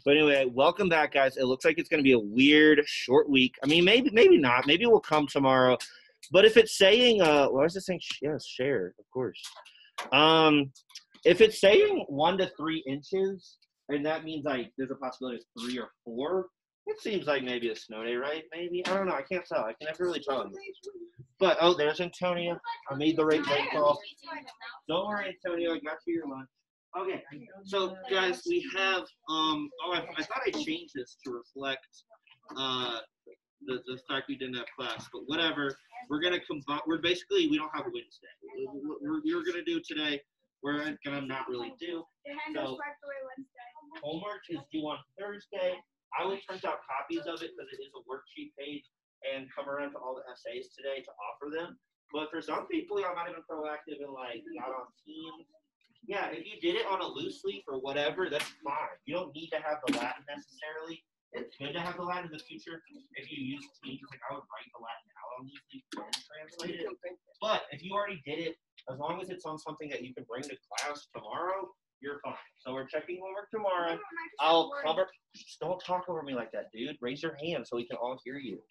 But anyway, welcome back, guys. It looks like it's going to be a weird, short week. I mean, maybe not. Maybe we'll come tomorrow. But if it's saying, why is it saying, yes, share, of course. If it's saying 1 to 3 inches, and that means like there's a possibility of 3 or 4, it seems like maybe a snow day, right? Maybe. I don't know. I can't tell. I can never really tell. But, oh, there's Antonio. I made the right call. Don't worry, Antonio. I got you your lunch. Okay, so guys, we have I thought I changed this to reflect the fact we didn't have class, but whatever. We're gonna combine. We don't have Wednesday. We're gonna do today. We're gonna not really do. So homework is due on Thursday. I will print out copies of it because it is a worksheet page and come around to all the essays today to offer them. But for some people, I'm not even proactive and like not on Teams. Yeah, if you did it on a loose leaf or whatever, that's fine. You don't need to have the Latin necessarily. It's good to have the Latin in the future. If you use Teams, like I would write the Latin out on loose leaf and translate it. But if you already did it, as long as it's on something that you can bring to class tomorrow, you're fine. So we're checking homework tomorrow. I'll cover. Just don't talk over me like that, dude. Raise your hand so we can all hear you.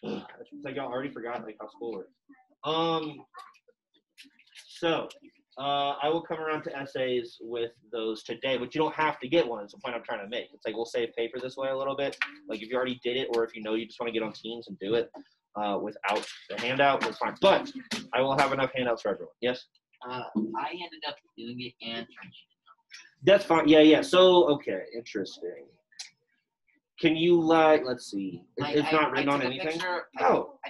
It's like y'all already forgot like how school works. I will come around to essays with those today, but you don't have to get one. It's the point I'm trying to make. It's like we'll save paper this way a little bit. Like if you already did it, or if you know you just want to get on Teams and do it without the handout, that's fine. But I will have enough handouts for everyone. Yes? I ended up doing it and that's fine. Yeah. So, okay, interesting. Can you let's see. It's not written on anything? I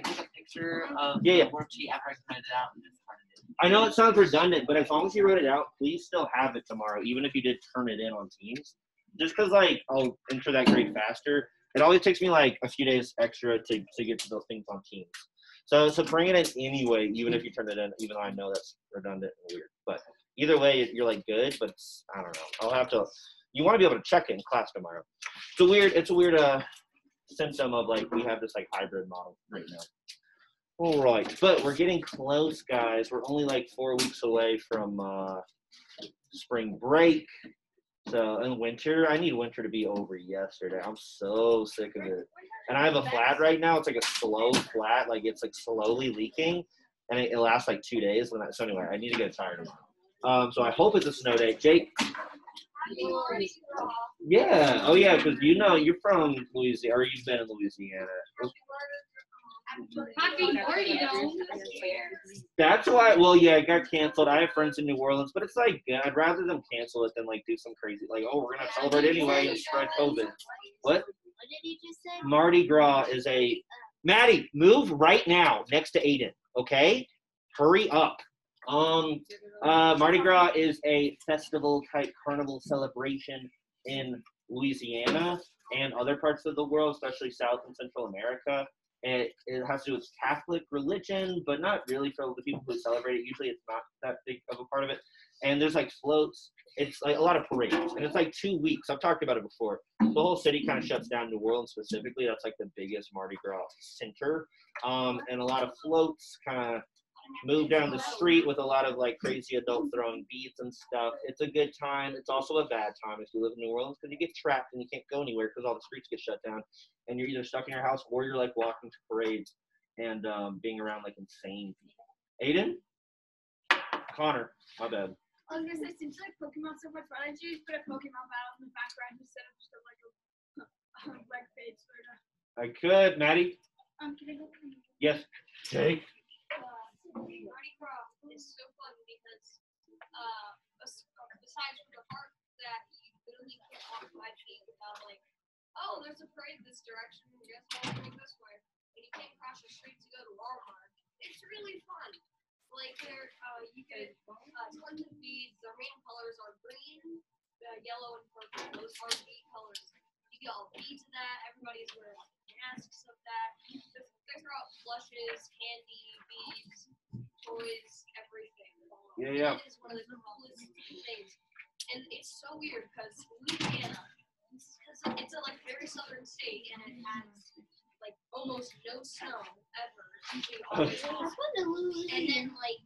took a picture of the worksheet after I printed it out and just printed it. I know it sounds redundant, but as long as you wrote it out, please still have it tomorrow, even if you did turn it in on Teams. Just because, like, I'll enter that grade faster. It always takes me, like, a few days extra to get to those things on Teams. So bring it in anyway, even if you turn it in, even though I know that's redundant and weird. But either way, you're, like, good, but I don't know. I'll have to – you want to be able to check it in class tomorrow. It's a weird symptom of, like, we have this, like, hybrid model right now. All right, but we're getting close, guys. We're only like 4 weeks away from spring break. So, and winter, I need winter to be over yesterday. I'm so sick of it. And I have a flat right now. It's like a slow flat, like it's like slowly leaking, and it lasts like 2 days. So anyway, I need to get it tired. So I hope it's a snow day. Jake? Yeah. Oh, yeah, because you know you're from Louisiana, or you've been in Louisiana. That's why. Well, yeah, it got canceled. I have friends in New Orleans, but it's like I'd rather them cancel it than like do some crazy like, oh, we're gonna celebrate anyway and spread COVID. What? What did you just say? Mardi Gras is a Maddie. Move right now next to Aiden. Okay, hurry up. Mardi Gras is a festival type carnival celebration in Louisiana and other parts of the world, especially South and Central America. It has to do with Catholic religion, but not really for the people who celebrate it. Usually it's not that big of a part of it. And there's like floats. It's like a lot of parades. And it's like 2 weeks. I've talked about it before. The whole city kind of shuts down. New Orleans specifically. That's like the biggest Mardi Gras center. And a lot of floats kind of move down the street with a lot of like crazy adults throwing beads and stuff. It's a good time. It's also a bad time if you live in New Orleans because you get trapped and you can't go anywhere because all the streets get shut down and you're either stuck in your house or you're like walking to parades and being around like insane people. Aiden? Connor, my bad. I was gonna say, since like Pokemon's so much fun, I just put a Pokemon battle in the background instead of just like a fade sort of. I could, Maddie. Can I go? Yes. Jake. Mardi Gras is so fun because besides for the part that you literally can't walk 5 feet without like, oh, there's a parade this direction, you guys want to go this way, and you can't cross the street to go to Walmart. It's really fun. Like there, you get tons of beads. Their main colors are green, yellow, and purple. Those are the colors. You get all beads of that. Everybody's wearing masks of that. They throw out blushes, candy, beads, toys, everything. Yeah. It is one of the coolest things. And it's so weird because Louisiana, because it's a like very southern state and it has like almost no snow ever. And then like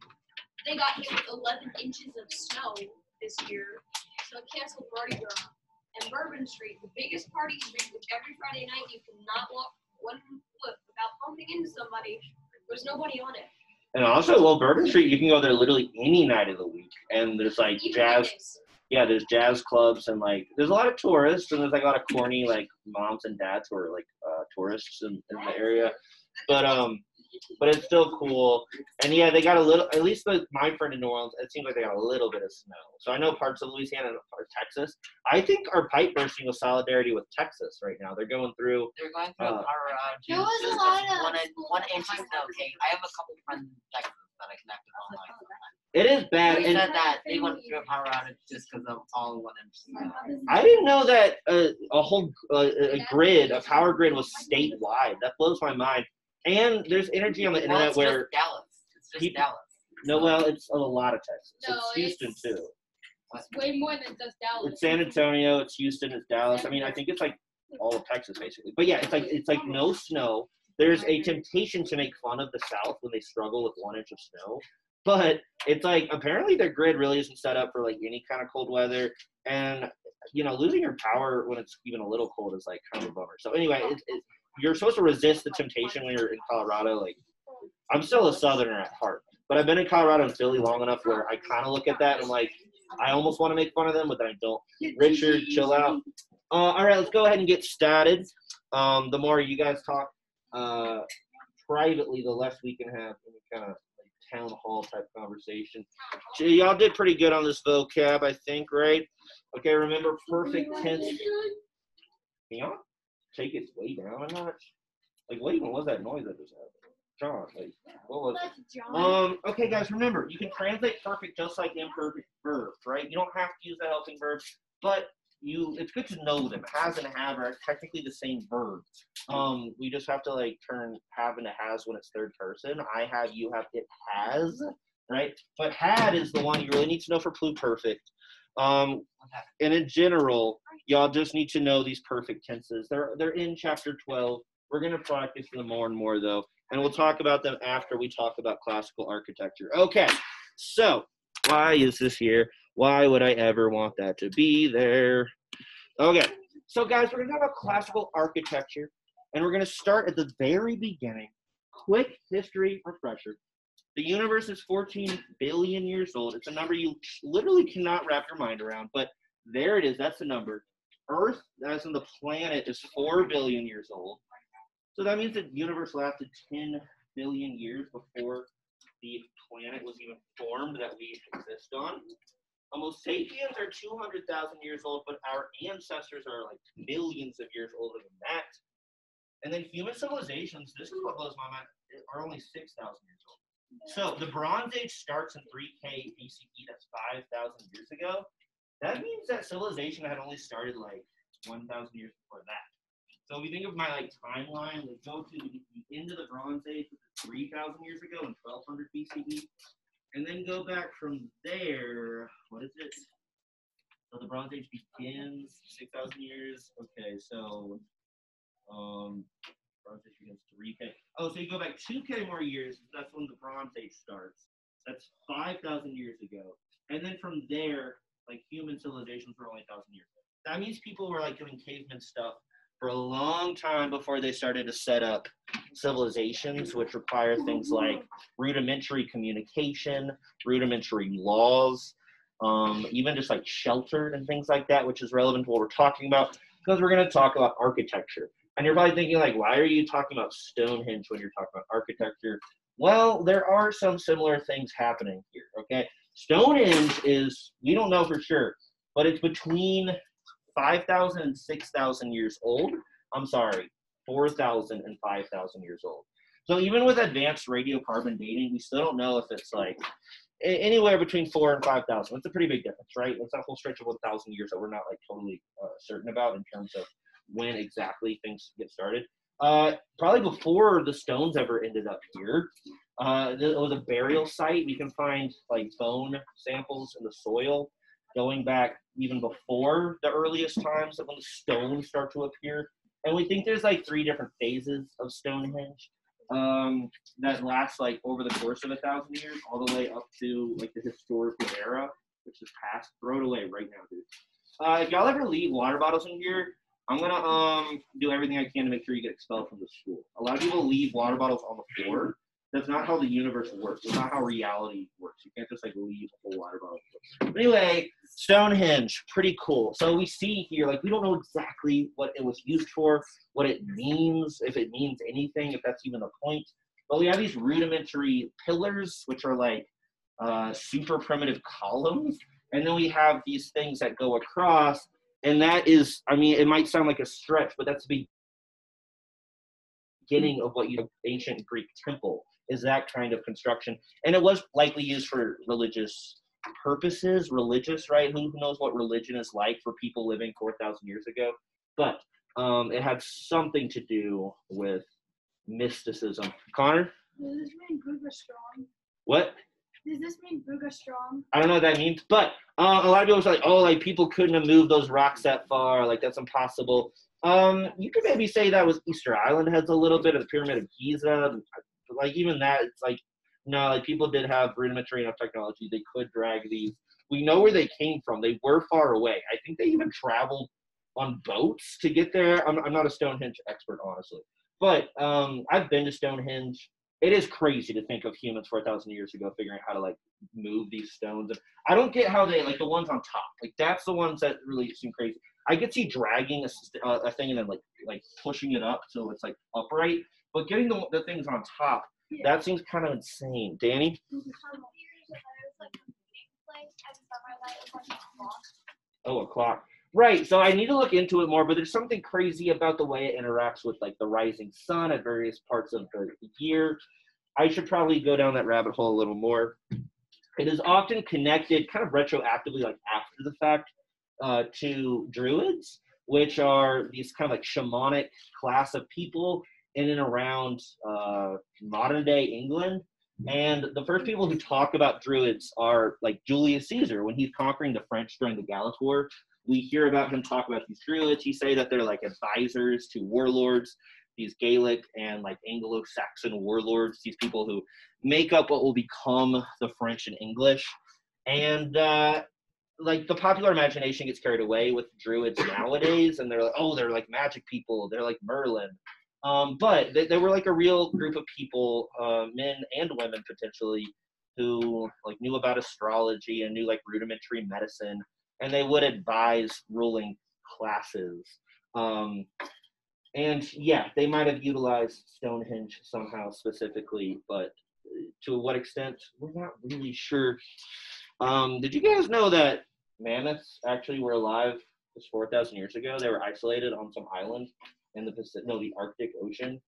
they got hit with 11 inches of snow this year, so it canceled Mardi Gras. and Bourbon Street, the biggest party street, which every Friday night you cannot walk one foot without bumping into somebody. There's nobody on it. And also, well, Bourbon Street, you can go there literally any night of the week, and there's like Even jazz. weekdays. Yeah, there's jazz clubs, and like there's a lot of tourists, and there's like a lot of corny like moms and dads who are like tourists in the area. But it's still cool. And yeah, they got a little, at least my friend in New Orleans, it seems like they got a little bit of snow. So I know parts of Louisiana or Texas. I think are pipe bursting with solidarity with Texas right now. They're going through. They're going through Colorado. There was a lot of one inch of snow. Okay, I have a couple friends in Texas that I connected online. It is bad. They And said that they went through Colorado just because of all 1 inch snow. I didn't know that a whole a power grid was statewide. That blows my mind. And there's energy on the Well, internet it's where just Dallas. It's just people- Dallas. no, well, it's a lot of Texas. No, It's Houston it's- too. It's way more than just Dallas. It's San Antonio. It's Houston. It's Dallas. I mean, I think it's like all of Texas basically. But yeah, it's like no snow. There's a temptation to make fun of the South when they struggle with 1 inch of snow. But it's like apparently their grid really isn't set up for like any kind of cold weather, and losing your power when it's even a little cold is like kind of a bummer. So anyway, you're supposed to resist the temptation when you're in Colorado. Like I'm still a Southerner at heart, but I've been in Colorado and Philly long enough where I kind of look at that and I'm like, I almost want to make fun of them, but then I don't. Richard, chill out. All right, let's go ahead and get started. The more you guys talk privately, the less we can have any kind of town hall type conversation. Y'all did pretty good on this vocab, I think, right? Okay, remember perfect tense. Can y'all take it way down a notch? Like, what even was that noise that just happened? John, like, what was it? Okay, guys, remember, you can translate perfect just like imperfect verbs, right? You don't have to use the helping verb, but it's good to know them. Has and have are technically the same verb. We just have to like turn have into has when it's third person. I have, you have, it has, right? But had is the one you really need to know for pluperfect. And in general, y'all just need to know these perfect tenses. They're in chapter 12. We're gonna practice them more and more though, and we'll talk about them after we talk about classical architecture. Okay, so why is this here? Why would I ever want that to be there? Okay, so guys, we're going to talk about classical architecture, and we're going to start at the very beginning. Quick history refresher. The universe is 14 billion years old. It's a number you literally cannot wrap your mind around, but there it is. That's the number. Earth, as in the planet, is 4 billion years old. So that means the universe lasted 10 billion years before the planet was even formed that we exist on. Homo sapiens are 200,000 years old, but our ancestors are like millions of years older than that. And then human civilizations, this is what blows my mind, are only 6,000 years old. So the Bronze Age starts in 3K BCE, that's 5,000 years ago. That means that civilization had only started like 1,000 years before that. So if you think of my like timeline, let's go to the end of the Bronze Age, 3,000 years ago in 1200 BCE. And then go back from there, what is it? So the Bronze Age begins 6,000 years. Okay, so Bronze Age begins 3K. Oh, so you go back 2K more years, that's when the Bronze Age starts. That's 5,000 years ago. And then from there, like human civilizations were only 1,000 years ago. That means people were like doing caveman stuff for a long time before they started to set up civilizations, which require things like rudimentary communication, rudimentary laws, even just like shelter and things like that, which is relevant to what we're talking about, because we're going to talk about architecture. And you're probably thinking like, why are you talking about Stonehenge when you're talking about architecture? Well, there are some similar things happening here, okay? Stonehenge is, we don't know for sure, but it's between 5,000 and 6,000 years old. I'm sorry, 4,000 and 5,000 years old. So even with advanced radiocarbon dating, we still don't know if it's like anywhere between 4 and 5,000. That's a pretty big difference, right? That's a whole stretch of 1,000 years that we're not like totally certain about in terms of when exactly things get started. Probably before the stones ever ended up here. It was a burial site. You can find like bone samples in the soil going back even before the earliest times of when the stones start to appear. And we think there's like 3 different phases of Stonehenge that last like over the course of 1,000 years, all the way up to like the historical era, which is past. Throw it away right now, dude. if y'all ever leave water bottles in here, I'm gonna do everything I can to make sure you get expelled from the school. A lot of people leave water bottles on the floor. That's not how the universe works. That's not how reality works. You can't just like leave a whole water bottle. But anyway, Stonehenge, pretty cool. So we see here, like we don't know exactly what it was used for, what it means, if it means anything, if that's even the point. But we have these rudimentary pillars, which are like super primitive columns. And then we have these things that go across. And that is, I mean, it might sound like a stretch, but that's the beginning of what ancient Greek temple is, that kind of construction. And it was likely used for religious purposes, right? Who knows what religion is like for people living 4,000 years ago? But it had something to do with mysticism. Connor? Does this mean Buga strong? What? Does this mean Buga strong? I don't know what that means, but a lot of people are like, oh, like people couldn't have moved those rocks that far, like that's impossible. You could maybe say that was Easter Island has a little bit of the Pyramid of Giza. Like even that, it's like, no, like people did have rudimentary enough technology. They could drag these. We know where they came from. They were far away. I think they even traveled on boats to get there. I'm not a Stonehenge expert, honestly. But I've been to Stonehenge. It is crazy to think of humans 4,000 years ago figuring out how to like move these stones. And I don't get how they, like the ones on top, like that's the ones that really seem crazy. I could see dragging a thing and then like pushing it up so it's like upright, but getting the things on top, that seems kind of insane. Danny? Oh, a clock. Right, so I need to look into it more, but there's something crazy about the way it interacts with like the rising sun at various parts of the year. I should probably go down that rabbit hole a little more. It is often connected kind of retroactively, like after the fact, to Druids, which are these kind of like shamanic class of people in and around modern day England. And the first people who talk about Druids are like Julius Caesar when he's conquering the French during the Gallic War. We hear about him talk about these Druids. He say that they're like advisors to warlords, these Gaelic and like Anglo-Saxon warlords, these people who make up what will become the French and English. And like the popular imagination gets carried away with Druids nowadays, and they're like, oh, they're like magic people, they're like Merlin. But they were like a real group of people, men and women potentially, who like knew about astrology and knew like rudimentary medicine, and they would advise ruling classes. And yeah, they might have utilized Stonehenge somehow specifically, but to what extent, we're not really sure. Did you guys know that mammoths actually were alive just 4,000 years ago? They were isolated on some island in the the Arctic Ocean.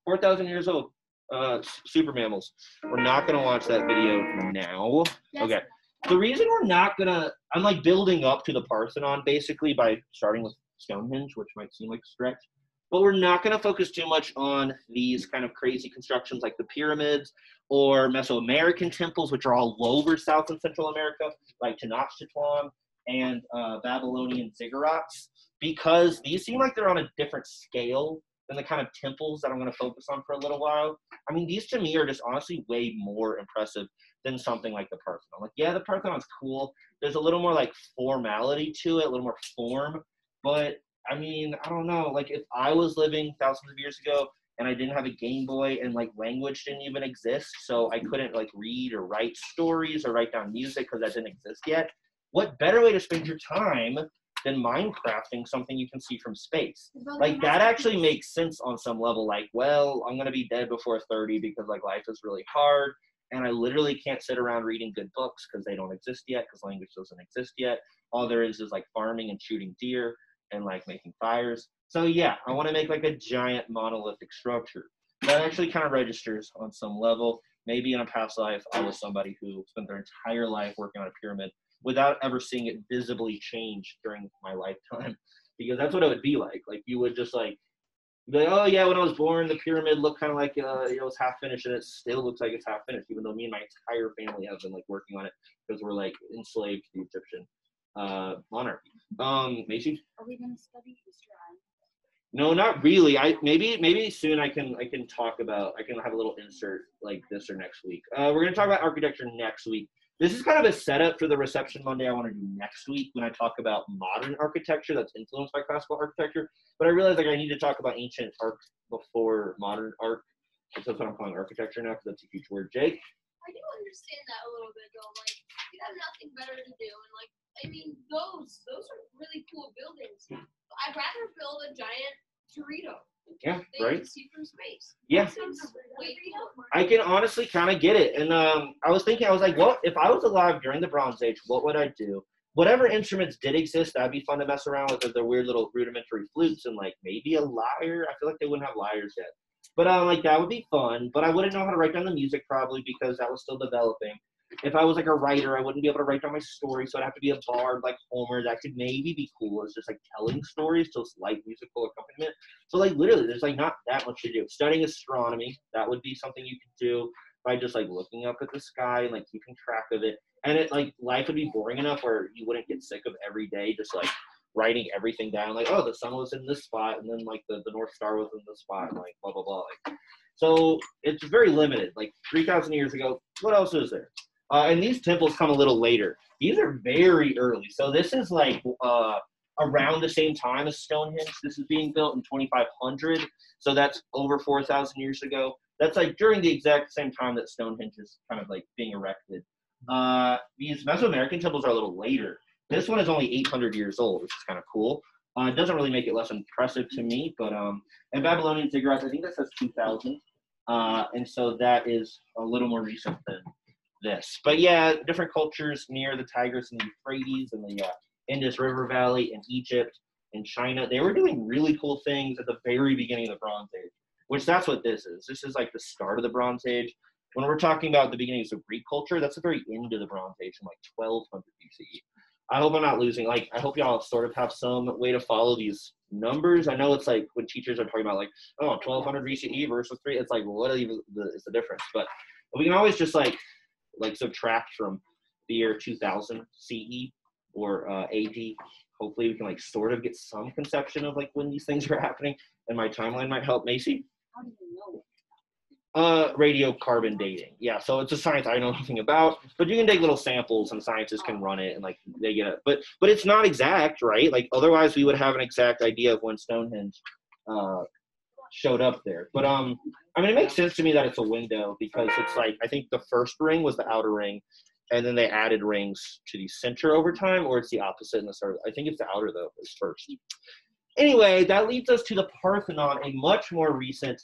4,000 years old. Super mammals. We're not gonna watch that video now. Okay. The reason we're not gonna, I'm like building up to the Parthenon basically by starting with Stonehenge, which might seem like a stretch, but we're not gonna focus too much on these kind of crazy constructions like the pyramids or Mesoamerican temples, which are all over South and Central America, like Tenochtitlan and Babylonian ziggurats, because these seem like they're on a different scale than the kind of temples that I'm going to focus on for a little while. I mean, these to me are just honestly way more impressive than something like the Parthenon. Like, yeah, the Parthenon's cool. There's a little more like formality to it, a little more form. But I mean, I don't know. Like if I was living thousands of years ago and I didn't have a Game Boy and like language didn't even exist, so I couldn't like read or write stories or write down music because that didn't exist yet, what better way to spend your time than Minecrafting something you can see from space? Like that actually makes sense on some level. Like, well, I'm gonna be dead before 30 because like life is really hard, and I literally can't sit around reading good books because they don't exist yet, because language doesn't exist yet. All there is like farming and shooting deer and like making fires. So yeah, I want to make like a giant monolithic structure that actually kind of registers on some level. Maybe in a past life I was somebody who spent their entire life working on a pyramid without ever seeing it visibly change during my lifetime, because that's what it would be like. Like you would just like be like, oh yeah, when I was born, the pyramid looked kind of like it was half finished, and it still looks like it's half finished, even though me and my entire family have been like working on it because we're like enslaved to the Egyptian monarchy. Macy? Are we gonna study Easter Island? No, not really. Maybe soon I can talk about, I can have a little insert like this or next week. We're gonna talk about architecture next week. this is kind of a setup for the reception Monday I want to do next week when I talk about modern architecture that's influenced by classical architecture. But I realized like I need to talk about ancient art before modern art. That's what I'm calling architecture now because that's a huge word. Jake? I do understand that a little bit though. Like you have nothing better to do, and like I mean those are really cool buildings. I'd rather build a giant Dorito. Yeah, They right. can see from space. Yeah. That sounds way cooler. I can honestly kind of get it. And I was thinking, I was like, what if I was alive during the Bronze Age, what would I do? Whatever instruments did exist, that'd be fun to mess around with. Their weird little rudimentary flutes and like maybe a lyre. I feel like they wouldn't have lyres yet. But like that would be fun. But I wouldn't know how to write down the music probably because that was still developing. If I was like a writer, I wouldn't be able to write down my story, so I'd have to be a bard like Homer. That could maybe be cool. It's just like telling stories, so it's light musical accompaniment. So like literally, there's like not that much to do. Studying astronomy, that would be something you could do by just like looking up at the sky and like keeping track of it. And it like life would be boring enough where you wouldn't get sick of every day just like writing everything down. Like, oh, the sun was in this spot, and then like the North Star was in this spot, and like blah blah blah. Like, so it's very limited. Like 3,000 years ago, what else is there? And these temples come a little later. These are very early. So this is like around the same time as Stonehenge. This is being built in 2500. So that's over 4,000 years ago. That's like during the exact same time that Stonehenge is kind of like being erected. These Mesoamerican temples are a little later. This one is only 800 years old, which is kind of cool. It doesn't really make it less impressive to me, but and Babylonian ziggurats, I think that says 2000. And so that is a little more recent than this. But yeah, different cultures near the Tigris and the Euphrates and the Indus River Valley in Egypt and China, they were doing really cool things at the very beginning of the Bronze Age, which that's what this is. This is like the start of the Bronze Age. When we're talking about the beginnings of Greek culture, that's the very end of the Bronze Age in like 1200 BCE. I hope I'm not losing, like, I hope y'all sort of have some way to follow these numbers. I know it's like when teachers are talking about like, oh, 1200 BCE versus 3, it's like, well, what even is the difference? But we can always just like subtract from the year 2000 CE or AD. Hopefully we can like sort of get some conception of like when these things are happening, and my timeline might help. Macy? How do you know? Radiocarbon dating. Yeah, so it's a science I know nothing about, but you can take little samples and scientists can run it and like they get it. But it's not exact, right? Like otherwise we would have an exact idea of when Stonehenge showed up there. But I mean it makes sense to me that it's a window because it's like I think the first ring was the outer ring, and then they added rings to the center over time, or it's the opposite in the start. I think it's the outer though is first. Anyway, that leads us to the Parthenon, a much more recent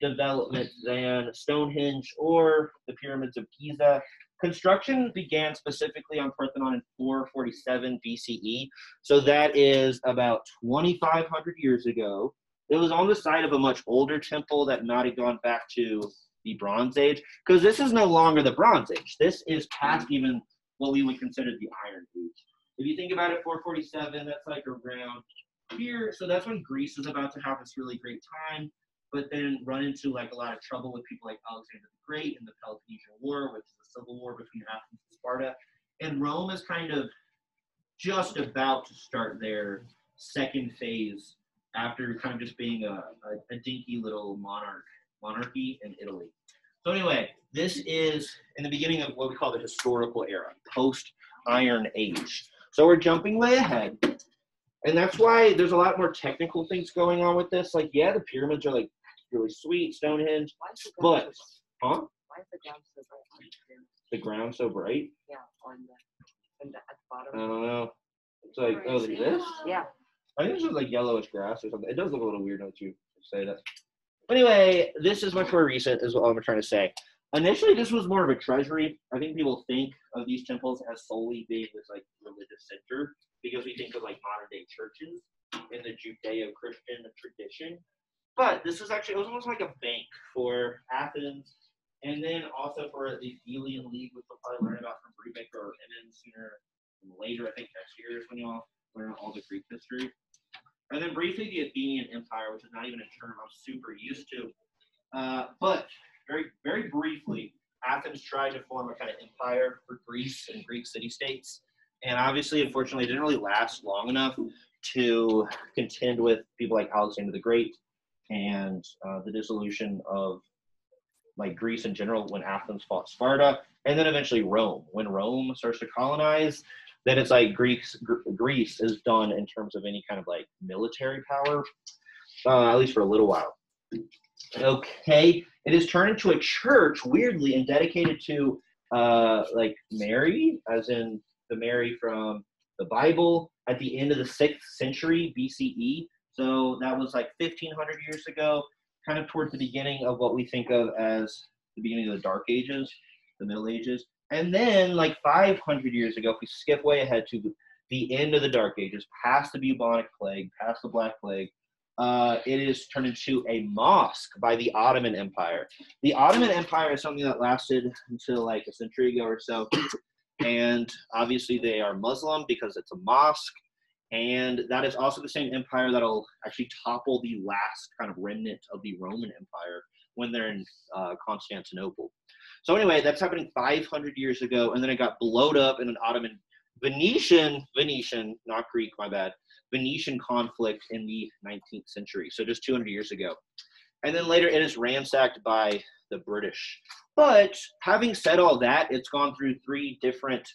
development than Stonehenge or the pyramids of Giza. Construction began specifically on Parthenon in 447 BCE, so that is about 2,500 years ago. It was on the site of a much older temple that might have gone back to the Bronze Age, because this is no longer the Bronze Age. This is past even what we would consider the Iron Age. If you think about it, 447, that's like around here, so that's when Greece is about to have this really great time, but then run into like a lot of trouble with people like Alexander the Great and the Peloponnesian War, which is a civil war between Athens and Sparta. And Rome is kind of just about to start their second phase after kind of just being a dinky little monarchy in Italy. So anyway, this is in the beginning of what we call the historical era, post-Iron Age. So we're jumping way ahead. And that's why there's a lot more technical things going on with this. Like, yeah, the pyramids are like really sweet, Stonehenge, but, huh? Why is the ground so bright? The ground so bright? Yeah, at the bottom. I don't know. It's like, oh, look at this? Yeah. I think this is like yellowish grass or something. It does look a little weird, don't you say that? Anyway, this is much more recent is what I'm trying to say. Initially, this was more of a treasury. I think people think of these temples as solely being this like religious center because we think of like modern day churches in the Judeo-Christian tradition. But this was actually, it was almost like a bank for Athens, and then also for the Delian League, which we'll probably learn about from Brubaker or Emmons sooner than later. I think next year is when you'll learn all the Greek history. And then briefly the Athenian Empire, which is not even a term I'm super used to. But very, very briefly, Athens tried to form a kind of empire for Greece and Greek city-states. And obviously, unfortunately, it didn't really last long enough to contend with people like Alexander the Great and the dissolution of like Greece in general when Athens fought Sparta. and then eventually Rome. When Rome starts to colonize, then it's like Greece is done in terms of any kind of like military power, at least for a little while. Okay, it is turned into a church, weirdly, and dedicated to like Mary, as in the Mary from the Bible, at the end of the 6th century BCE. So that was like 1,500 years ago, kind of towards the beginning of what we think of as the beginning of the Dark Ages, the Middle Ages. And then like 500 years ago, if we skip way ahead to the end of the Dark Ages, past the bubonic plague, past the Black Plague, it is turned into a mosque by the Ottoman Empire. The Ottoman Empire is something that lasted until like a century ago or so. And obviously they are Muslim because it's a mosque. And that is also the same empire that'll actually topple the last kind of remnant of the Roman Empire when they're in Constantinople. So anyway, that's happening 500 years ago, and then it got blowed up in an Ottoman Venetian, not Greek, my bad, Venetian conflict in the 19th century, so just 200 years ago. And then later it is ransacked by the British. But having said all that, it's gone through 3 different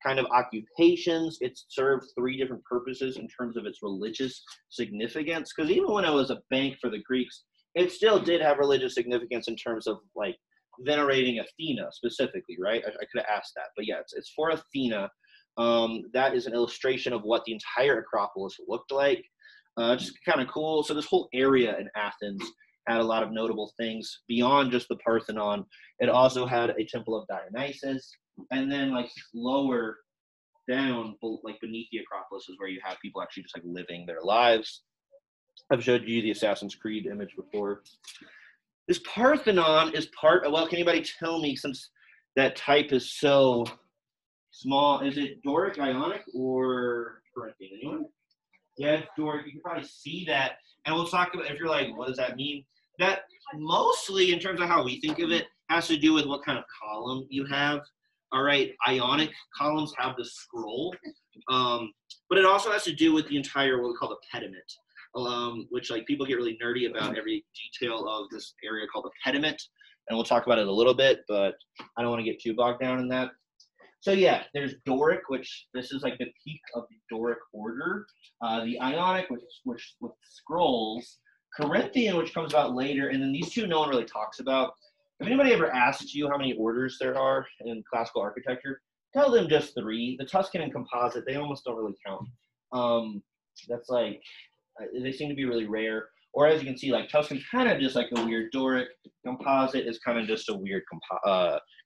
kind of occupations. It's served 3 different purposes in terms of its religious significance, because even when it was a bank for the Greeks, it still did have religious significance in terms of like venerating Athena specifically, right? I could have asked that, but yeah, it's for Athena. That is an illustration of what the entire Acropolis looked like. Just kind of cool. So this whole area in Athens had a lot of notable things beyond just the Parthenon. It also had a temple of Dionysus, and then like lower down, like beneath the Acropolis, is where you have people actually just like living their lives. I've showed you the Assassin's Creed image before. This Parthenon is part of, well, can anybody tell me, since that type is so small, is it Doric, Ionic, or Corinthian? Anyone? Yeah, it's Doric. You can probably see that. And we'll talk about, if you're like, what does that mean? That mostly, in terms of how we think of it, has to do with what kind of column you have. All right, Ionic columns have the scroll, but it also has to do with the entire, what we call the pediment. Which like people get really nerdy about every detail of this area called the pediment, and we'll talk about it a little bit, but I don't want to get too bogged down in that. So yeah, there's Doric, which this is like the peak of the Doric order. The Ionic, which with scrolls, Corinthian, which comes about later, and then these 2 no one really talks about. If anybody ever asks you how many orders there are in classical architecture, tell them just 3. The Tuscan and Composite, they almost don't really count. That's like, they seem to be really rare. Or as you can see, like Tuscan's kind of just like a weird Doric. Composite is kind of just a weird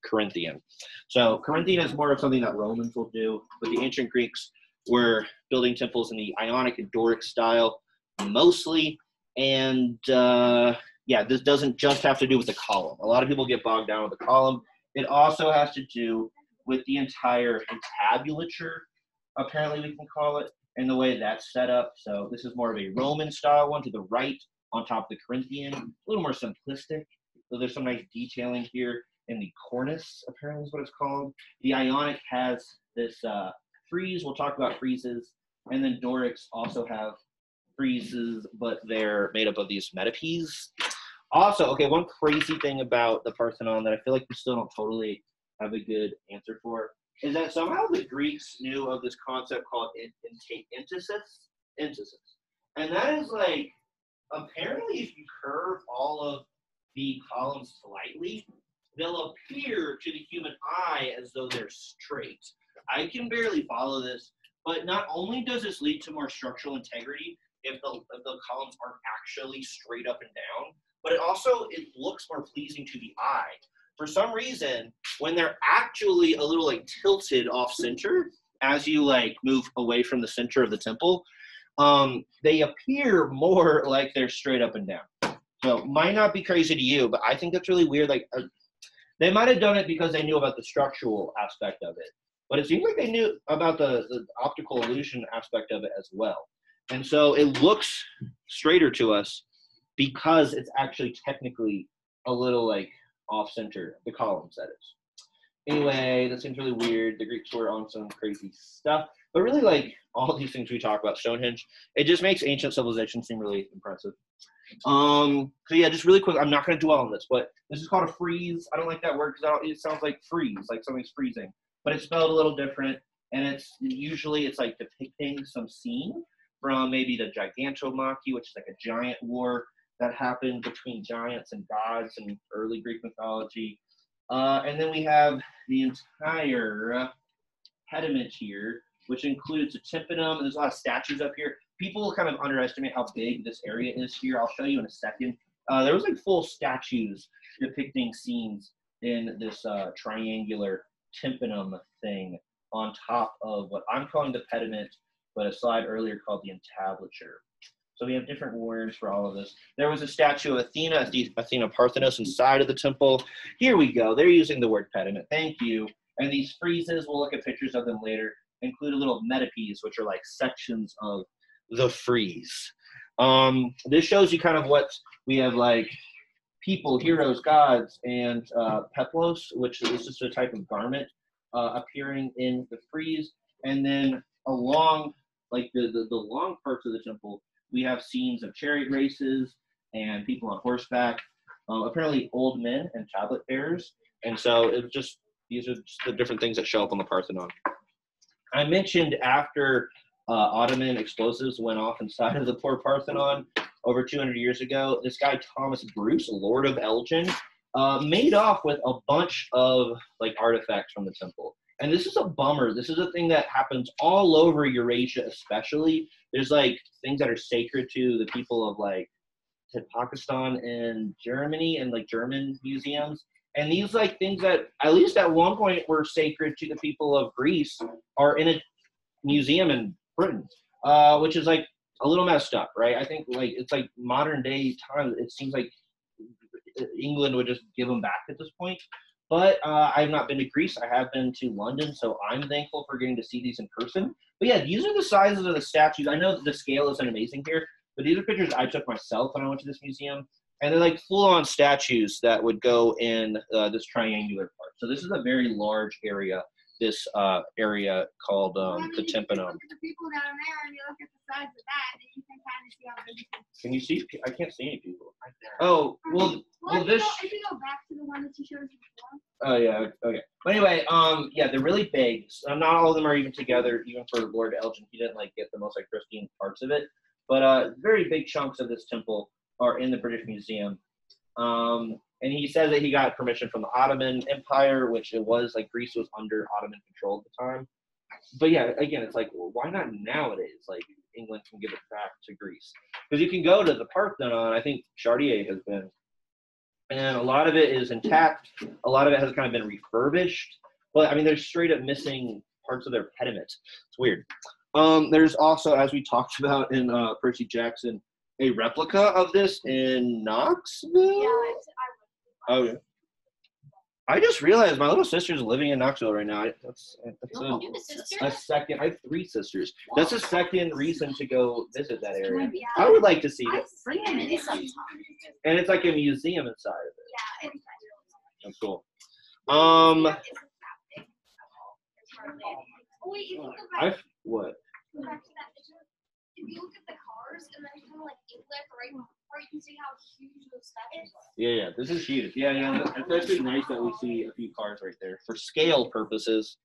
Corinthian. So Corinthian is more of something that Romans will do, but the ancient Greeks were building temples in the Ionic and Doric style mostly. And yeah, this doesn't just have to do with the column. A lot of people get bogged down with the column. It also has to do with the entire entablature, apparently we can call it, and the way that's set up. So this is more of a Roman style one to the right on top of the Corinthian, a little more simplistic. So there's some nice detailing here in the cornice, apparently is what it's called. The Ionic has this frieze. We'll talk about friezes. And then Dorics also have friezes, but they're made up of these metopes. Also, okay, one crazy thing about the Parthenon that I feel like we still don't totally have a good answer for is that somehow the Greeks knew of this concept called entasis. And that is like, apparently if you curve all of the columns slightly, they'll appear to the human eye as though they're straight. I can barely follow this, but not only does this lead to more structural integrity if the columns aren't actually straight up and down, but it looks more pleasing to the eye. For some reason, when they're actually a little like tilted off center, as you like move away from the center of the temple, they appear more like they're straight up and down. So might not be crazy to you, but I think that's really weird. Like they might have done it because they knew about the structural aspect of it, but it seems like they knew about the optical illusion aspect of it as well. And so it looks straighter to us because it's actually technically a little like off-center, the columns, that is. Anyway, that seems really weird. The Greeks were on some crazy stuff. But really, like all these things we talk about, Stonehenge, it just makes ancient civilization seem really impressive. So yeah, just really quick, I'm not going to dwell on this, but this is called a frieze. I don't like that word because it sounds like freeze, like something's freezing, but it's spelled a little different, and it's like depicting some scene from maybe the Gigantomachy, which is like a giant war that happened between giants and gods in early Greek mythology. And then we have the entire pediment here, which includes a tympanum, and there's a lot of statues up here. People kind of underestimate how big this area is here. I'll show you in a second. There was like full statues depicting scenes in this triangular tympanum thing on top of what I'm calling the pediment, but a slide earlier called the entablature. So we have different words for all of this. There was a statue of Athena, Athena Parthenos, inside of the temple. Here we go. They're using the word pediment. Thank you. And these friezes, we'll look at pictures of them later, include a little metopes, which are like sections of the frieze. This shows you kind of what we have, like people, heroes, gods, and peplos, which is just a type of garment appearing in the frieze. And then along like the long parts of the temple, we have scenes of chariot races and people on horseback, apparently old men and tablet bearers. And so it's just, these are just the different things that show up on the Parthenon. I mentioned after Ottoman explosives went off inside of the poor Parthenon over 200 years ago, this guy Thomas Bruce, Lord of Elgin, made off with a bunch of like artifacts from the temple. And this is a bummer. This is a thing that happens all over Eurasia, especially. There's like things that are sacred to the people of like Pakistan and Germany and like German museums. And these like things that at least at one point were sacred to the people of Greece are in a museum in Britain, which is like a little messed up, right? I think like it's like modern day times. It seems like England would just give them back at this point. But I've not been to Greece. I have been to London, so I'm thankful for getting to see these in person. But yeah, these are the sizes of the statues. I know that the scale isn't amazing here, but these are pictures I took myself when I went to this museum. And they're like full-on statues that would go in this triangular part. So this is a very large area, this area called the tympanum. Look at the people down there and you look at the size of that, and you can kind of see how big it is. Can you see? I can't see any people. Right there. Oh, well this... If you go back to the one that you showed us before. Oh, yeah, okay. But anyway, yeah, they're really big. So not all of them are even together, even for Lord Elgin. He didn't, like, get the most, like, pristine parts of it. But very big chunks of this temple are in the British Museum. And he says that he got permission from the Ottoman Empire, which it was, like, Greece was under Ottoman control at the time. But, yeah, again, it's like, well, why not nowadays? Like, England can give it back to Greece. Because you can go to the Parthenon. I think Chartier has been. And a lot of it is intact. A lot of it has kind of been refurbished. But, I mean, they're straight up missing parts of their pediment. It's weird. There's also, as we talked about in Percy Jackson, a replica of this in Knoxville? Yeah, Oh, yeah. I just realized my little sister's living in Knoxville right now. That's You have a sister? a second. I have 3 sisters. That's a second reason to go visit that area. Yeah. I would like to see it. Bring him in sometime. And it's like a museum inside of it. Yeah, it's That's cool. Oh, wait, if you go back, What? go back to that picture, if you look at the cars and then kind of like England right before, you can see how huge those statues are. Yeah, this is huge. Yeah. It's actually nice that we see a few cars right there for scale purposes.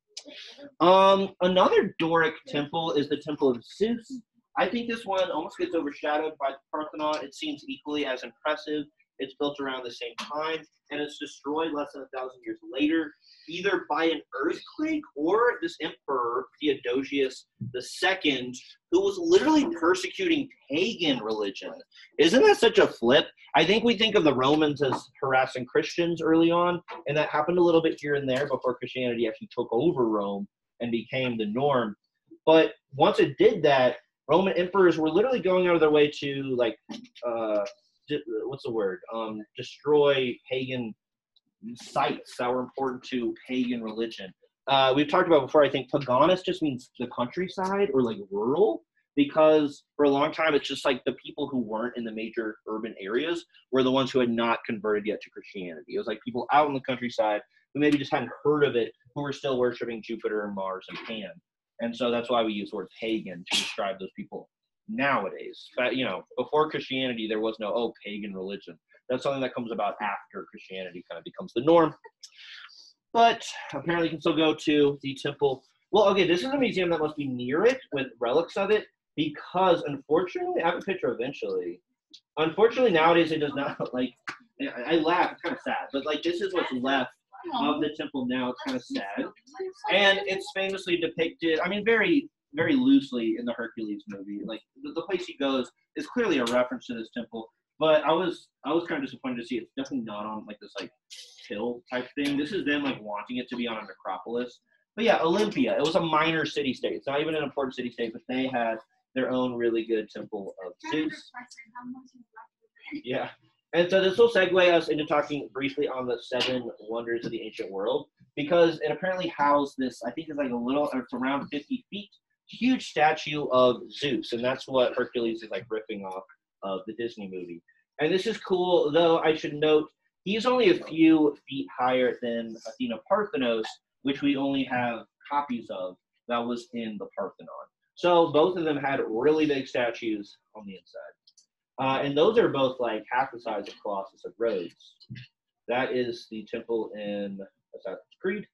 Another Doric temple is the Temple of Zeus. I think this one almost gets overshadowed by the Parthenon. It seems equally as impressive. It's built around the same time, and it's destroyed less than 1,000 years later, either by an earthquake or this emperor, Theodosius II, who was literally persecuting pagan religion. Isn't that such a flip? I think we think of the Romans as harassing Christians early on, and that happened a little bit here and there before Christianity actually took over Rome and became the norm. But once it did that, Roman emperors were literally going out of their way to, like, what's the word? Destroy pagan sites that were important to pagan religion. We've talked about before, I think Paganus just means the countryside or like rural, because for a long time it's just like the people who weren't in the major urban areas were the ones who had not converted yet to Christianity. It was like people out in the countryside who maybe just hadn't heard of it, who were still worshiping Jupiter and Mars and Pan. And so that's why we use the word pagan to describe those people nowadays. But, before Christianity, there was no, pagan religion. That's something that comes about after Christianity kind of becomes the norm. But apparently you can still go to the temple. Well, okay, this is a museum that must be near it with relics of it because, unfortunately, I have a picture eventually. Unfortunately, nowadays it does not, I laugh, it's kind of sad, but, this is what's left of the temple now. It's kind of sad. And it's famously depicted, very, very loosely in the Hercules movie. The place he goes is clearly a reference to this temple. But I was kind of disappointed to see it's definitely not on this hill type thing. This is them wanting it to be on an necropolis. But yeah, Olympia. It was a minor city-state. It's not even an important city-state, but they had their own really good temple of Zeus. Yeah. And so this will segue us into talking briefly on the 7 wonders of the ancient world, because it apparently housed this, I think it's around 50 feet, huge statue of Zeus. And that's what Hercules is ripping off of the Disney movie. And this is cool, though I should note, he's only a few feet higher than Athena Parthenos, which we only have copies of that was in the Parthenon. So both of them had really big statues on the inside. And those are both half the size of Colossus of Rhodes. That is the temple in Assassin's Creed.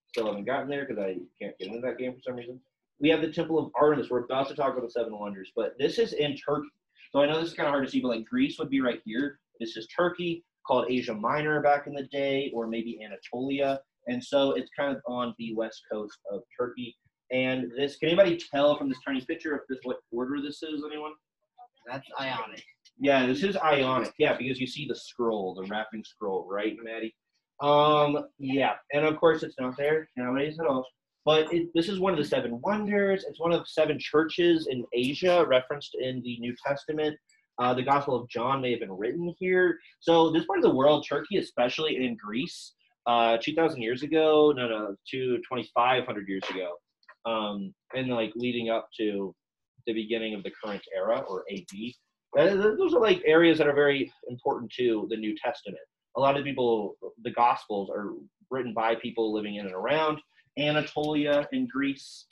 Still haven't gotten there because I can't get into that game for some reason. We have the Temple of Artemis. We're about to talk about the 7 wonders, but this is in Turkey. So I know this is kind of hard to see, but Greece would be right here. This is Turkey, called Asia Minor back in the day, or maybe Anatolia. And so it's kind of on the west coast of Turkey. And this, can anybody tell from this tiny picture what order this is, anyone? That's Ionic. Yeah, this is Ionic. Yeah, because you see the scroll, the wrapping scroll, right, Maddie? Yeah, and of course it's not there nowadays at all. But this is one of the 7 wonders. It's one of 7 churches in Asia referenced in the New Testament. The Gospel of John may have been written here. So this part of the world, Turkey especially, and in Greece, 2,000 years ago, 2,500 years ago, and leading up to the beginning of the current era, or AD. Those are areas that are very important to the New Testament. A lot of people, the Gospels are written by people living in and around Anatolia in Greece.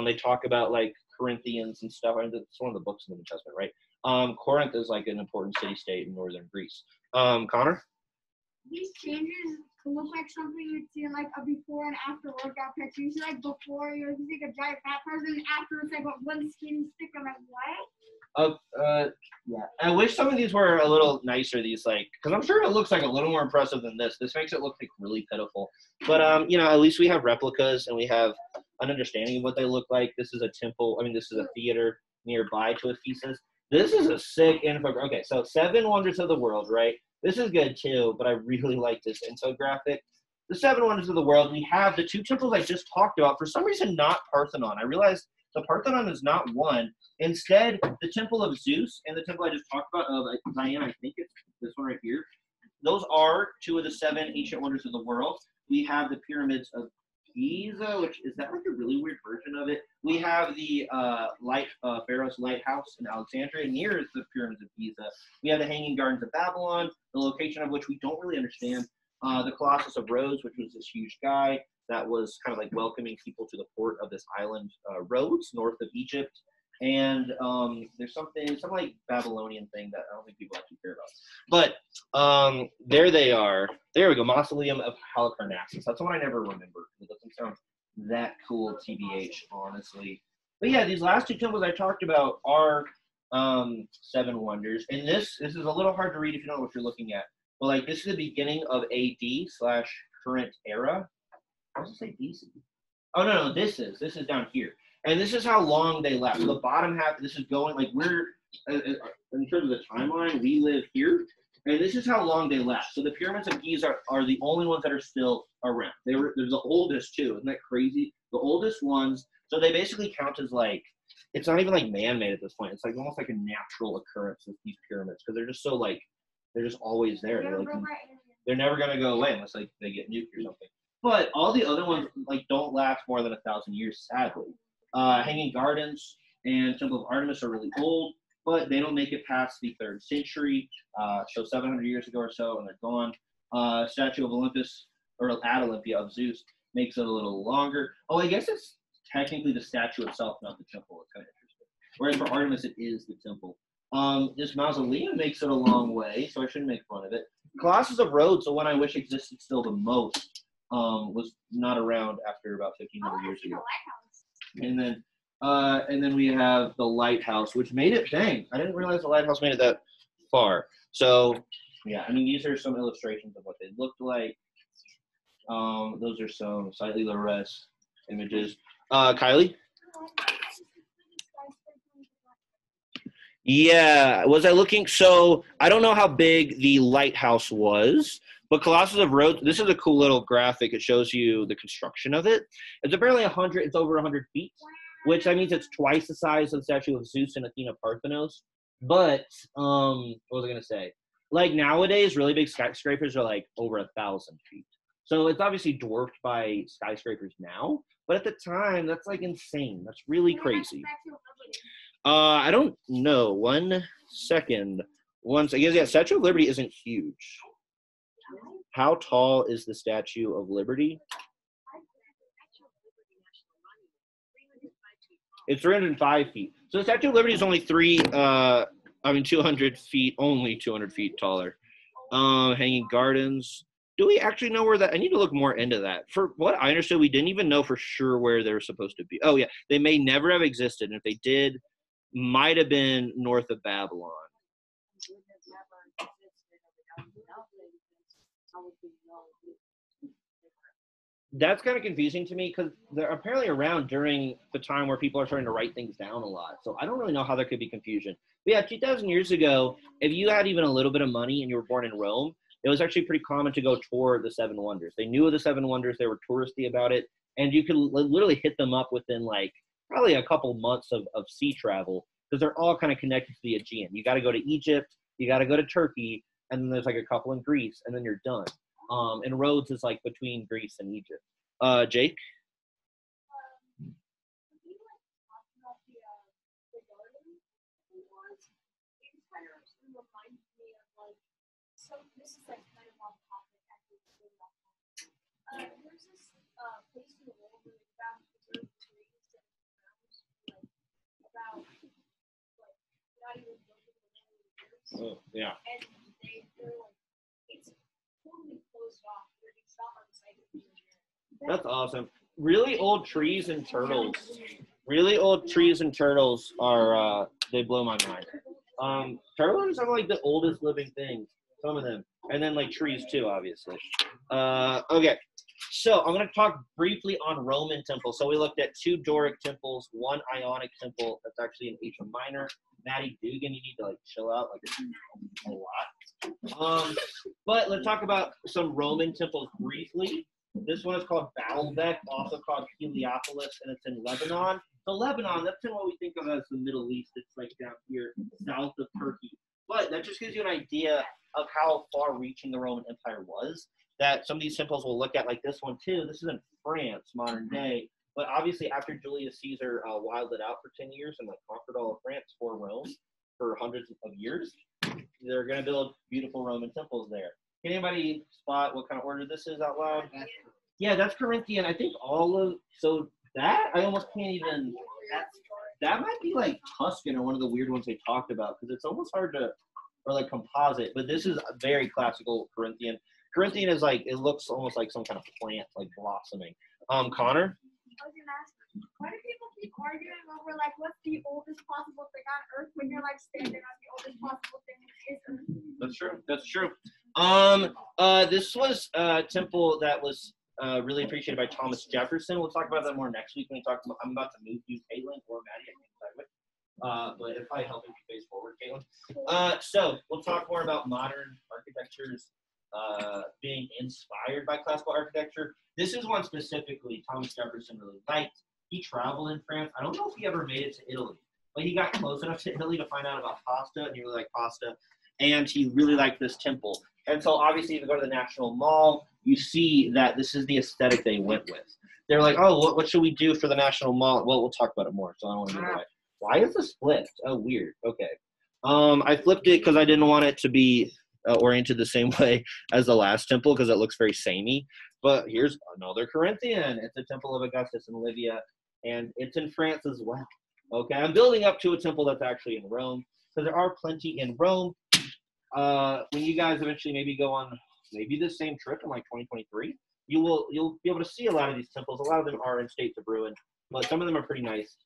They talk about Corinthians and stuff. It's one of the books in the New Testament, right? Corinth is an important city-state in northern Greece. Connor? These changes look like something you'd see in a before and after workout picture. You see before you're a giant fat person, after it's one skinny stick. I'm what? Yeah. I wish some of these were a little nicer. These because I'm sure it looks a little more impressive than this. This makes it look really pitiful. But at least we have replicas and we have an understanding of what they look like. This is a temple. This is a theater nearby to Ephesus. This is a sick info. Okay, so 7 wonders of the world, right? This is good too, but I really like this infographic. The 7 wonders of the world. We have the 2 temples I just talked about. For some reason, not Parthenon. I realized the Parthenon is not one. Instead, the Temple of Zeus and the temple I just talked about of Diana, I think it's this one right here. Those are 2 of the 7 ancient wonders of the world. We have the pyramids of Giza, which is that a really weird version of it. We have the Pharaoh's lighthouse in Alexandria near the pyramids of Giza. We have the Hanging Gardens of Babylon, the location of which we don't really understand. The Colossus of Rhodes, which was this huge guy that was kind of welcoming people to the port of this island, Rhodes, north of Egypt. And there's some Babylonian thing that I don't think people actually care about. But there they are. There we go, Mausoleum of Halicarnassus. That's one I never remember. It doesn't sound that cool, TBH, honestly. But yeah, these last 2 temples I talked about are 7 wonders. And this is a little hard to read if you don't know what you're looking at. But this is the beginning of AD/current era. How does it say BC? Oh, no, this is down here. And this is how long they last. So the bottom half, this is going, we're, in terms of the timeline, we live here. And this is how long they last. So the pyramids of Giza are the only ones that are still around. They're the oldest, too. Isn't that crazy? The oldest ones. So they basically count as, it's not even, man-made at this point. It's, almost a natural occurrence with these pyramids. Because they're just so, they're just always there. They're never going to go away unless, they get nuked or something. But all the other ones, don't last more than 1,000 years, sadly. Hanging Gardens and Temple of Artemis are really old, but they don't make it past the 3rd century, so 700 years ago or so, and they're gone. Statue of Olympus, or at Olympia of Zeus, makes it a little longer. Oh, I guess it's technically the statue itself, not the temple. It's kind of interesting. Whereas for Artemis, it is the temple. This mausoleum makes it a long way, so I shouldn't make fun of it. Colossus of Rhodes, the one I wish existed still the most, was not around after about 1,500 years ago. And then we have the lighthouse, which made it. Dang, I didn't realize the lighthouse made it that far. So, yeah, I mean, these are some illustrations of what they looked like. Those are some slightly less images. Kylie? Yeah, was I looking? So I don't know how big the lighthouse was, but Colossus of Rhodes, this is a cool little graphic. It shows you the construction of it. It's apparently it's over 100 feet, which that means it's twice the size of the statue of Zeus and Athena Parthenos. But, what was I going to say? Like nowadays, really big skyscrapers are like over 1,000 feet. So it's obviously dwarfed by skyscrapers now, but at the time, that's like insane. That's really crazy. I don't know. 1 second. I guess, yeah, Statue of Liberty isn't huge. How tall is the Statue of Liberty? It's 305 feet. So the Statue of Liberty is only 200 feet, only 200 feet taller. Hanging Gardens. Do we actually know where that? I need to look more into that. For what I understood, we didn't even know for sure where they were supposed to be. Oh, yeah. They may never have existed. And if they did, might have been north of Babylon. That's kind of confusing to me because they're apparently around during the time where people are starting to write things down a lot. So I don't really know how there could be confusion. But yeah, 2,000 years ago, if you had even a little bit of money and you were born in Rome, it was actually pretty common to go tour the Seven Wonders. They knew of the Seven Wonders. They were touristy about it. And you could literally hit them up within like probably a couple months of sea travel because they're all kind of connected to the Aegean. You got to go to Egypt. You got to go to Turkey. And then there's like a couple in Greece. And then you're done. And Rhodes is like between Greece and Egypt. Jake? So this is like kind of off topic actually. There's this place in the world where they found preserved trees and grounds like about like not even broken in a million years. Oh, yeah. And they're like it's totally closed off. It's not on site anymore. That's awesome. Really old trees and turtles. Really old trees and turtles are they blow my mind. Turtles are like the oldest living things. Some of them. And then like trees too, obviously. Okay. So I'm going to talk briefly on Roman temples. So we looked at 2 Doric temples, 1 Ionic temple that's actually in Asia Minor. Maddie Dugan, you need to like chill out, like it's a lot. But let's talk about some Roman temples briefly. This one is called Baalbek, also called Heliopolis, and it's in Lebanon. So Lebanon, that's in what we think of as the Middle East. It's like down here, south of Turkey. But that just gives you an idea of how far-reaching the Roman Empire was, that some of these temples we'll look at, like this one too. This is in France, modern day. But obviously after Julius Caesar wilded out for 10 years and like conquered all of France for Rome for hundreds of years, they're going to build beautiful Roman temples there. Can anybody spot what kind of order this is out loud? Yeah, that's Corinthian. I think so that, I almost can't even, that might be like Tuscan or one of the weird ones they talked about because it's almost hard to, or like composite, but this is a very classical Corinthian. Corinthian is like, it looks almost like some kind of plant, like blossoming. Connor? I was gonna ask, why do people keep arguing over like what's the oldest possible thing on Earth when you're like standing on the oldest possible thing is Earth? That's true. That's true. This was a temple that was really appreciated by Thomas Jefferson. We'll talk about that more next week when we talk about. I'm about to move you, Caitlin or Maddie. I can't decide which. But it probably helps if you face forward, Caitlin. So we'll talk more about modern architectures being inspired by classical architecture. This is one specifically Thomas Jefferson really liked. He traveled in France. I don't know if he ever made it to Italy, but he got close enough to Italy to find out about pasta, and he really liked pasta. And he really liked this temple. And so obviously if you go to the National Mall, you see that this is the aesthetic they went with. They're like, oh, what should we do for the National Mall? Well, we'll talk about it more, so I don't want to give it away. Why is this flipped? Oh, weird. Okay. I flipped it because I didn't want it to be oriented the same way as the last temple because it looks very samey. But here's another Corinthian. It's the Temple of Augustus and Livia. and it's in France as well. Okay, I'm building up to a temple that's actually in Rome, because there are plenty in Rome. When you guys eventually maybe go on maybe the same trip in like 2023, you'll be able to see a lot of these temples. A lot of them are in states of ruin, but some of them are pretty nice.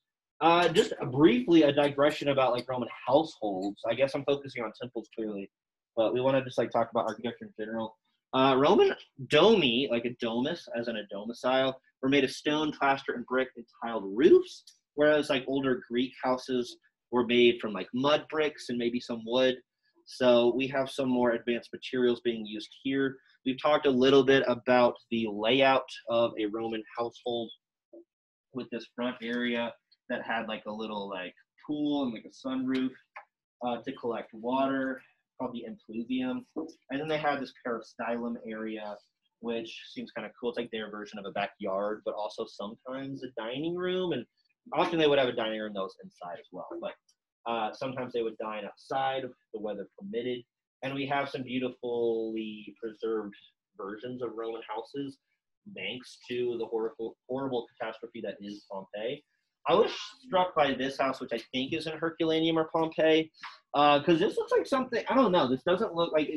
Just briefly, a digression about like Roman households. I guess I'm focusing on temples clearly, but we want to just like talk about architecture in general. Roman domi, like a domus, as in a domicile, were made of stone, plaster, and brick and tiled roofs, whereas like older Greek houses were made from like mud bricks and maybe some wood. So we have some more advanced materials being used here. We've talked a little bit about the layout of a Roman household with this front area that had like a little like pool and like a sunroof to collect water, called the impluvium. And then they had this peristylum area, which seems kind of cool. It's like their version of a backyard, but also sometimes a dining room. And often they would have a dining room that was inside as well. But sometimes they would dine outside if the weather permitted. And we have some beautifully preserved versions of Roman houses, thanks to the horrible catastrophe that is Pompeii. I was struck by this house, which I think is in Herculaneum or Pompeii, because this looks like something, I don't know, this doesn't look like,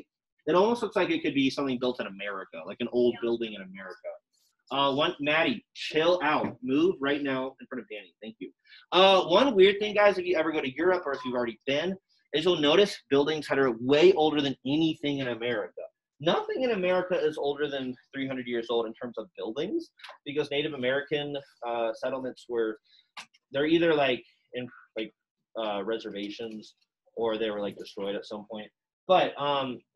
it almost looks like it could be something built in America, like an old building in America. Maddie, chill out. Move right now in front of Danny. Thank you. One weird thing, guys, if you ever go to Europe or if you've already been, is you'll notice buildings that are way older than anything in America. Nothing in America is older than 300 years old in terms of buildings, because Native American settlements they're either like in like reservations or they were like destroyed at some point. But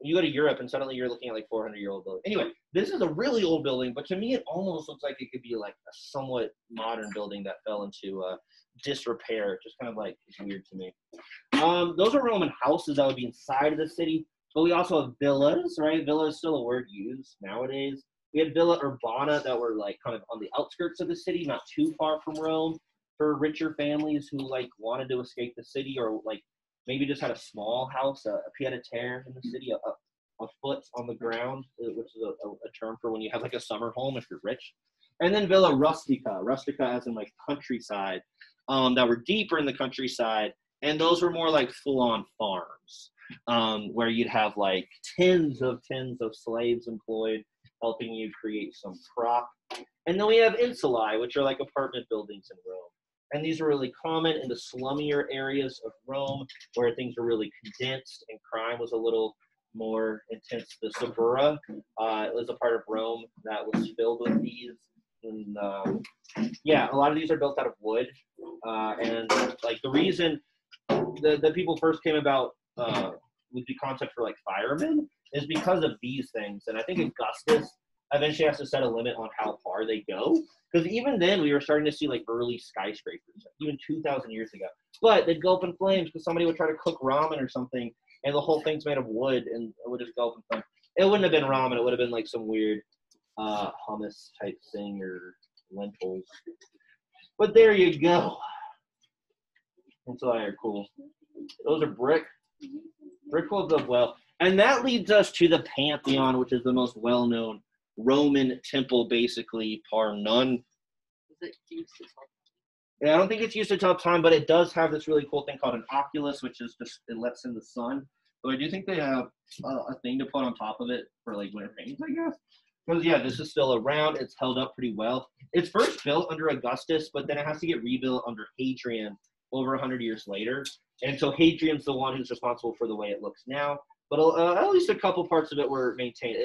you go to Europe and suddenly you're looking at like 400-year-old building. Anyway, this is a really old building, but to me it almost looks like it could be like a somewhat modern building that fell into disrepair. Just kind of like, it's weird to me. Those are Roman houses that would be inside of the city, but we also have villas, right? Villa is still a word used nowadays. We had Villa Urbana that were like kind of on the outskirts of the city, not too far from Rome, for richer families who like wanted to escape the city, or like maybe just had a small house, a pied-à-terre in the city, a foot on the ground, which is a term for when you have like a summer home if you're rich. And then Villa Rustica as in like countryside, that were deeper in the countryside. And those were more like full-on farms, where you'd have like tens of slaves employed, helping you create some crop. And then we have insulae, which are like apartment buildings in Rome. And these are really common in the slummier areas of Rome, where things are really condensed and crime was a little more intense. The Suburra was a part of Rome that was filled with these. And yeah, a lot of these are built out of wood. And like the reason the people first came about with the concept for like firemen is because of these things. And I think Augustus eventually has to set a limit on how far they go. Because even then, we were starting to see like early skyscrapers, even 2,000 years ago. But they'd go up in flames because somebody would try to cook ramen or something, and the whole thing's made of wood, and it would just go up in flames. It wouldn't have been ramen. It would have been like some weird hummus type thing or lentils. But there you go. That's why they're cool. Those are brick walls of well. And that leads us to the Pantheon, which is the most well-known Roman temple, basically, par none. Is it used to talk? Yeah, I don't think it's used to tell time, but it does have this really cool thing called an oculus, which is just, it lets in the sun. So I do think they have a thing to put on top of it for like winter paintings, I guess. Because yeah, this is still around. It's held up pretty well. It's first built under Augustus, but then it has to get rebuilt under Hadrian over 100 years later. And so Hadrian's the one who's responsible for the way it looks now. But at least a couple parts of it were maintained.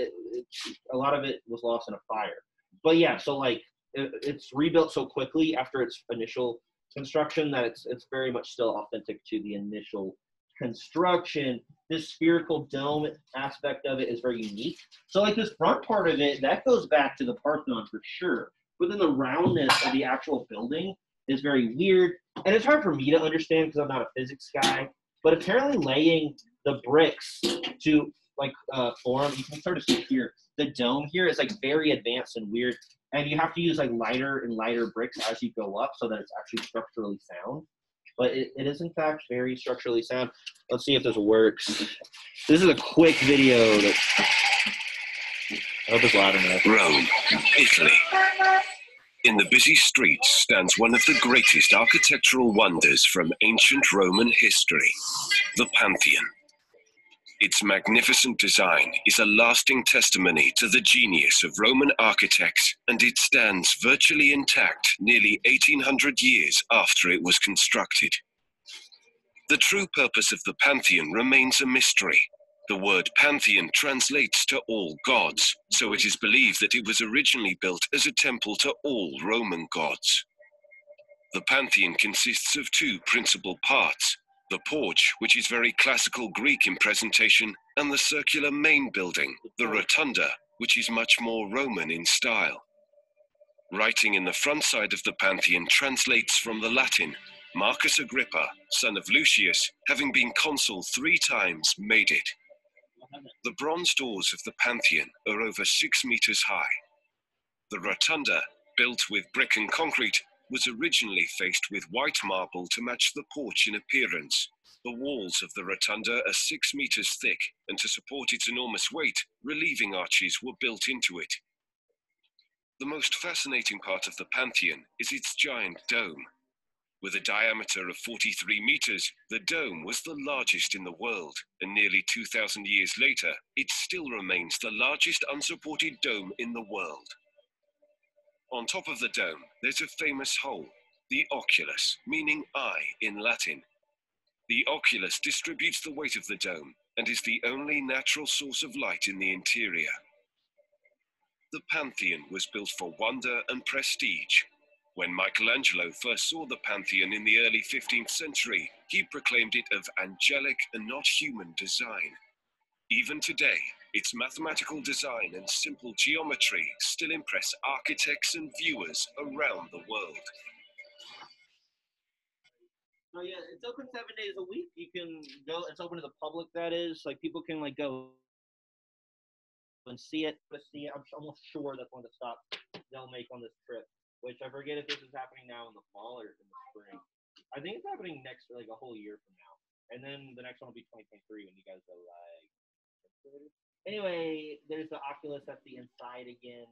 A lot of it was lost in a fire. But yeah, so like it's rebuilt so quickly after its initial construction that it's very much still authentic to the initial construction. This spherical dome aspect of it is very unique. So like this front part of it, that goes back to the Parthenon for sure. But then the roundness of the actual building is very weird. And it's hard for me to understand because I'm not a physics guy. But apparently laying the bricks to like form, you can sort of see here, the dome here is like very advanced and weird. And you have to use like lighter and lighter bricks as you go up so that it's actually structurally sound. But it is in fact very structurally sound. Let's see if this works. This is a quick video that I hope it's loud enough. Rome, Italy. In the busy streets stands one of the greatest architectural wonders from ancient Roman history, the Pantheon. Its magnificent design is a lasting testimony to the genius of Roman architects, and it stands virtually intact nearly 1800 years after it was constructed. The true purpose of the Pantheon remains a mystery. The word Pantheon translates to all gods, so it is believed that it was originally built as a temple to all Roman gods. The Pantheon consists of two principal parts: the porch, which is very classical Greek in presentation, and the circular main building, the rotunda, which is much more Roman in style. Writing in the front side of the Pantheon translates from the Latin: Marcus Agrippa, son of Lucius, having been consul 3 times, made it. The bronze doors of the Pantheon are over 6 meters high. The rotunda, built with brick and concrete, was originally faced with white marble to match the porch in appearance. The walls of the rotunda are 6 meters thick, and to support its enormous weight, relieving arches were built into it. The most fascinating part of the Pantheon is its giant dome. With a diameter of 43 meters, the dome was the largest in the world, and nearly 2,000 years later, it still remains the largest unsupported dome in the world. On top of the dome, there's a famous hole, the oculus, meaning eye in Latin. The oculus distributes the weight of the dome and is the only natural source of light in the interior. The Pantheon was built for wonder and prestige. When Michelangelo first saw the Pantheon in the early 15th century, he proclaimed it of angelic and not human design. Even today, its mathematical design and simple geometry still impress architects and viewers around the world. Oh yeah, it's open 7 days a week. You can go. It's open to the public. That is, like, people can like go and see it. I'm almost sure that's one of the stops they'll make on this trip. Which I forget if this is happening now in the fall or in the spring. I think it's happening next, like a whole year from now. And then the next one will be 2023 when you guys go like. Anyway, there's the Oculus at the inside again.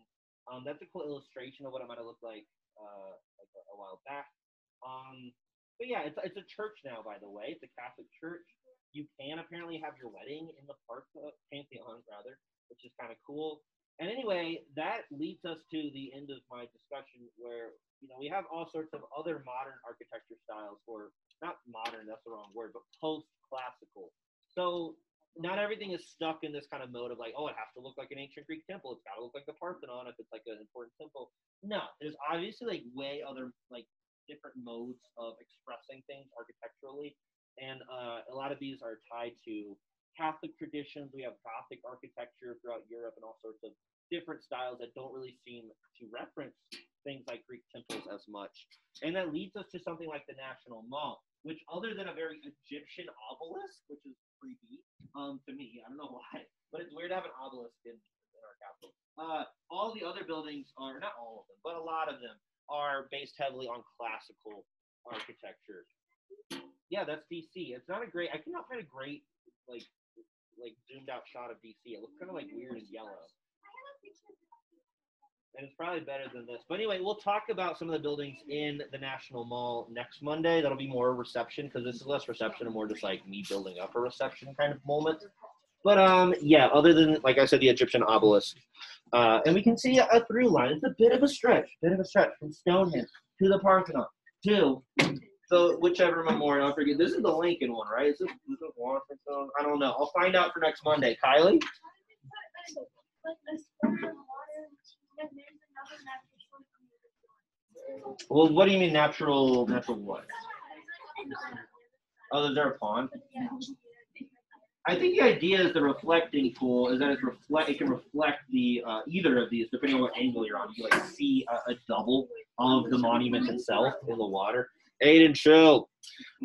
That's a cool illustration of what it might have looked like a while back. But yeah, it's a church now, by the way. It's a Catholic church. You can apparently have your wedding in the Pantheon, rather, which is kind of cool. And anyway, that leads us to the end of my discussion where, you know, we have all sorts of other modern architecture styles, or not modern, that's the wrong word, but post-classical. So not everything is stuck in this kind of mode of like, oh, it has to look like an ancient Greek temple. It's got to look like the Parthenon if it's like an important temple. No, there's obviously like way other like different modes of expressing things architecturally. And a lot of these are tied to Catholic traditions. We have Gothic architecture throughout Europe and all sorts of different styles that don't really seem to reference things like Greek temples as much. And that leads us to something like the National Mall, which other than a very Egyptian obelisk, which is creepy to me, I don't know why, but it's weird to have an obelisk in our capital. All the other buildings are, not all of them, but a lot of them are based heavily on classical architecture. Yeah, that's DC. It's not a great, I cannot find a great like zoomed out shot of DC. It looks kind of like weird and yellow. And it's probably better than this. But anyway, we'll talk about some of the buildings in the National Mall next Monday. That'll be more reception, because this is less reception and more just like me building up a reception kind of moment. But yeah, other than, like I said, the Egyptian obelisk. And we can see a through line. It's a bit of a stretch from Stonehenge to the Parthenon to so whichever memorial. I forget. This is the Lincoln one, right? Is this Washington? I don't know. I'll find out for next Monday. Kylie? Well, what do you mean natural what? Oh, is there a pond? I think the idea is the reflecting pool is that it can reflect the either of these depending on what angle you're on. You like see a double of the monument itself in the water. Aiden, chill.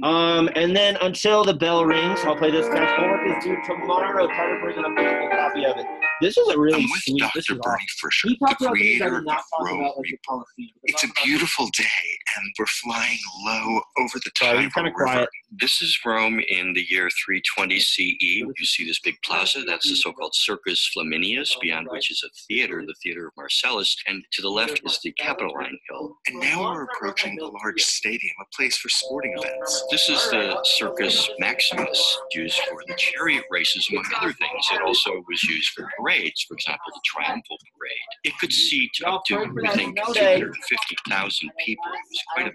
And then until the bell rings, I'll play this test. Homework is due tomorrow. Try to bring an official copy of it. This is a really I'm with sweet. This Dr. is Bernie awesome. Fisher, He the talked about things that creator did of not talk Rome about like the Report. Colosseum. It's a beautiful day, and we're flying low over the Sorry, Tiber he's kinda River. quiet. This is Rome in the year 320 CE. You see this big plaza. That's the so-called Circus Flaminius, beyond which is a theater, the Theater of Marcellus, and to the left is the Capitoline Hill. And now we're approaching a large stadium, a place for sporting events. This is the Circus Maximus, used for the chariot races, among other things. It also was used for parades, for example, the Triumphal Parade. It could seat up to, we think, 250,000 people. It was quite a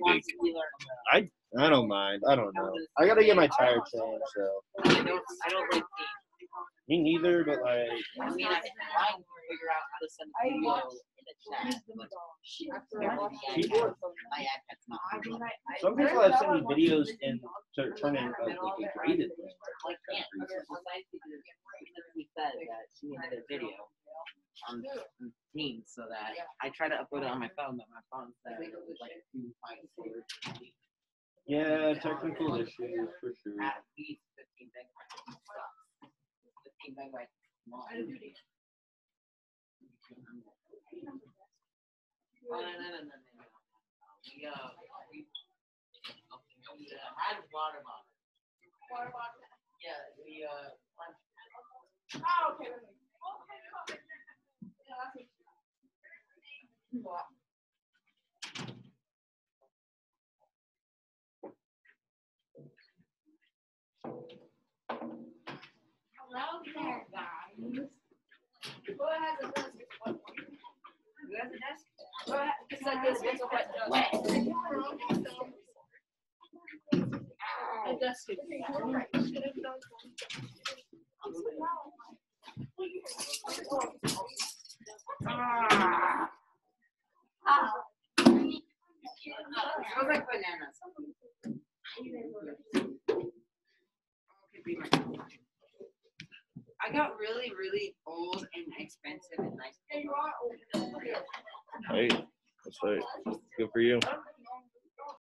big. I don't mind. I don't know. I gotta get my tire changed, so. I don't like Me neither, but like. I mean, I can try and figure out how to send a video in the chat, but my iPad's not good enough. Some people have sent me videos in to turn in like a graded thing. I can't. She said that she needed a video on Teams so that I try to upload it on my phone, but my phone said it was like 2 5 Yeah, technical issues for sure. at least 15 megabytes. 15 megabytes small. Oh, no. We had water bottle. Water bottle. Yeah, we lunch. Oh, okay. Hello there, guys. Who has a desk? Who has a desk? It's like this. It's a wet desk. A desk. Smells like bananas. I got really, really old and expensive and nice. Hey, that's right. Good for you.